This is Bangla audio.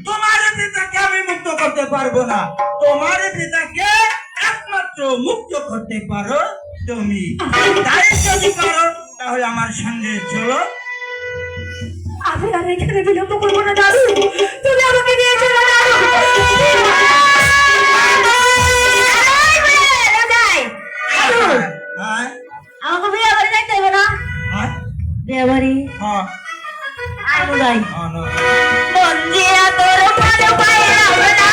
তোমার পিতাকে আমি মুক্ত করতে পারবো না, তোমার পিতাকে একমাত্র মুক্ত করতে পারো তুমি। তাই যদি পারো তাহলে আমার সঙ্গে চলো। আমি আর এখানে বিলম্ব করবো না দাদু, তুমি আমাকে নিয়ে চলো দাদু। আমাকে বিয়ে বাড়ি যাইতে হবে না? বিয়ে বাড়ি আর বোঝাই মন দিয়া তোর ভালো পাই আমরা